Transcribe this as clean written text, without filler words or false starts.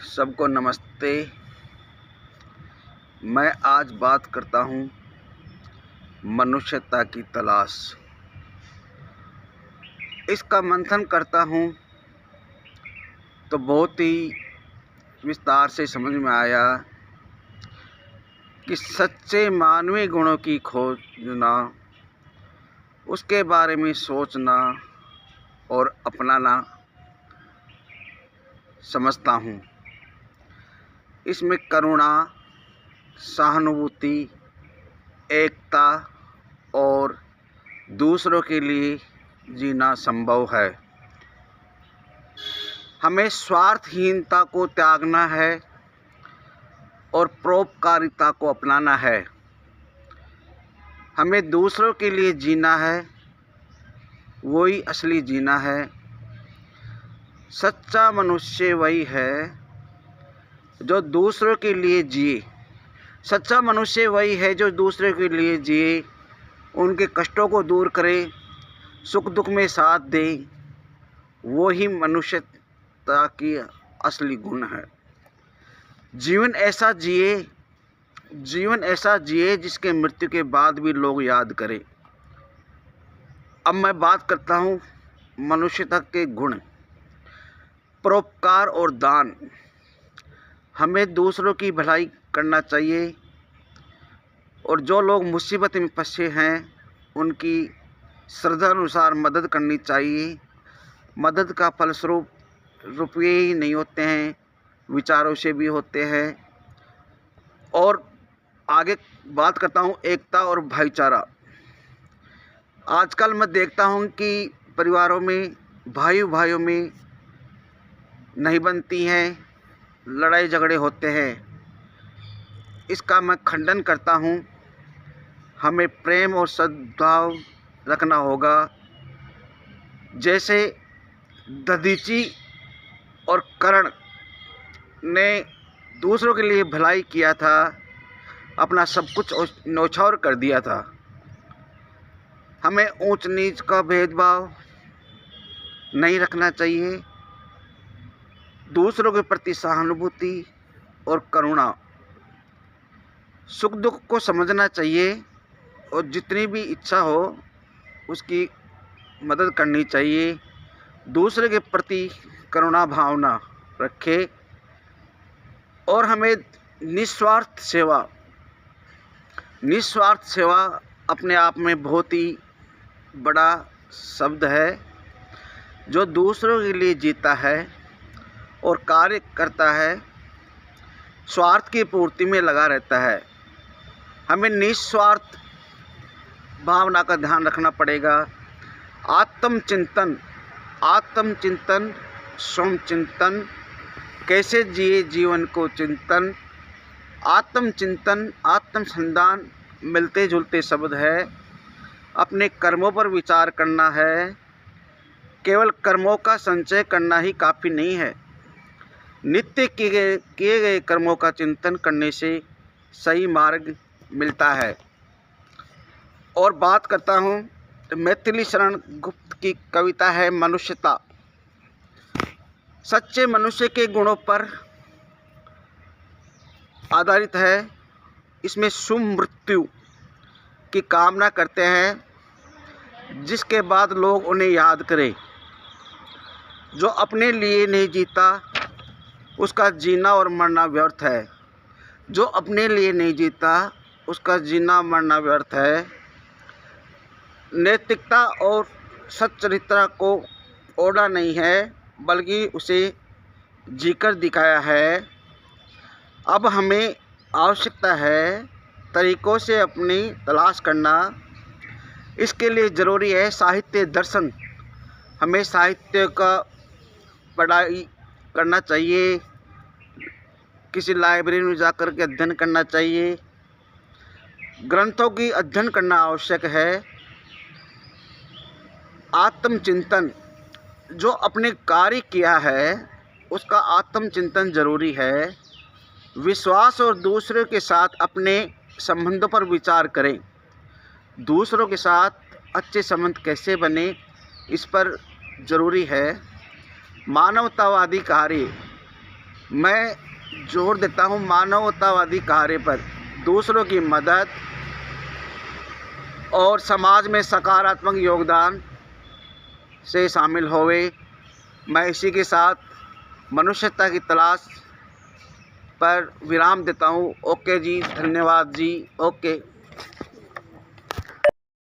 सबको नमस्ते। मैं आज बात करता हूँ मनुष्यता की तलाश। इसका मंथन करता हूँ तो बहुत ही विस्तार से समझ में आया कि सच्चे मानवीय गुणों की खोजना, उसके बारे में सोचना और अपनाना समझता हूँ। इसमें करुणा, सहानुभूति, एकता और दूसरों के लिए जीना संभव है। हमें स्वार्थहीनता को त्यागना है और परोपकारिता को अपनाना है। हमें दूसरों के लिए जीना है, वही असली जीना है। सच्चा मनुष्य वही है जो दूसरों के लिए जिए। सच्चा मनुष्य वही है जो दूसरों के लिए जिए, उनके कष्टों को दूर करे, सुख दुख में साथ दे। वही मनुष्यता की असली गुण है। जीवन ऐसा जिए जिसके मृत्यु के बाद भी लोग याद करें। अब मैं बात करता हूँ मनुष्यता के गुण। परोपकार और दान। हमें दूसरों की भलाई करना चाहिए और जो लोग मुसीबत में फंसे हैं उनकी श्रद्धा अनुसार मदद करनी चाहिए। मदद का फलस्वरूप रुपये ही नहीं होते हैं, विचारों से भी होते हैं। और आगे बात करता हूँ एकता और भाईचारा। आजकल मैं देखता हूँ कि परिवारों में भाइयों में नहीं बनती हैं, लड़ाई झगड़े होते हैं। इसका मैं खंडन करता हूँ। हमें प्रेम और सद्भाव रखना होगा। जैसे दधीची और कर्ण ने दूसरों के लिए भलाई किया था, अपना सब कुछ न्यौछावर कर दिया था। हमें ऊंच नीच का भेदभाव नहीं रखना चाहिए। दूसरों के प्रति सहानुभूति और करुणा, सुख दुख को समझना चाहिए और जितनी भी इच्छा हो उसकी मदद करनी चाहिए। दूसरे के प्रति करुणा भावना रखे और हमें निस्वार्थ सेवा अपने आप में बहुत ही बड़ा शब्द है। जो दूसरों के लिए जीता है और कार्य करता है, स्वार्थ की पूर्ति में लगा रहता है। हमें निस्वार्थ भावना का ध्यान रखना पड़ेगा। आत्मचिंतन, स्वचिंतन, कैसे जिए जीवन को चिंतन। आत्मचिंतन, आत्मसंधान मिलते जुलते शब्द है। अपने कर्मों पर विचार करना है। केवल कर्मों का संचय करना ही काफ़ी नहीं है। नित्य किए गए कर्मों का चिंतन करने से सही मार्ग मिलता है। और बात करता हूँ मैथिली शरण गुप्त की कविता है मनुष्यता। सच्चे मनुष्य के गुणों पर आधारित है। इसमें सुमृत्यु की कामना करते हैं, जिसके बाद लोग उन्हें याद करें। जो अपने लिए नहीं जीता उसका जीना और मरना व्यर्थ है। जो अपने लिए नहीं जीता उसका जीना मरना व्यर्थ है। नैतिकता और सच्चरित्र को ओढ़ा नहीं है, बल्कि उसे जीकर दिखाया है। अब हमें आवश्यकता है तरीक़ों से अपनी तलाश करना। इसके लिए ज़रूरी है साहित्य दर्शन। हमें साहित्य का पढ़ाई करना चाहिए, किसी लाइब्रेरी में जाकर के अध्ययन करना चाहिए। ग्रंथों की अध्ययन करना आवश्यक है। आत्मचिंतन, जो अपने कार्य किया है उसका आत्मचिंतन जरूरी है। विश्वास और दूसरों के साथ अपने संबंधों पर विचार करें। दूसरों के साथ अच्छे संबंध कैसे बने, इस पर ज़रूरी है। मानवतावादी कार्य, मैं जोर देता हूँ मानवतावादी कार्य पर, दूसरों की मदद और समाज में सकारात्मक योगदान से शामिल होवे। मैं इसी के साथ मनुष्यता की तलाश पर विराम देता हूँ। ओके जी, धन्यवाद जी, ओके।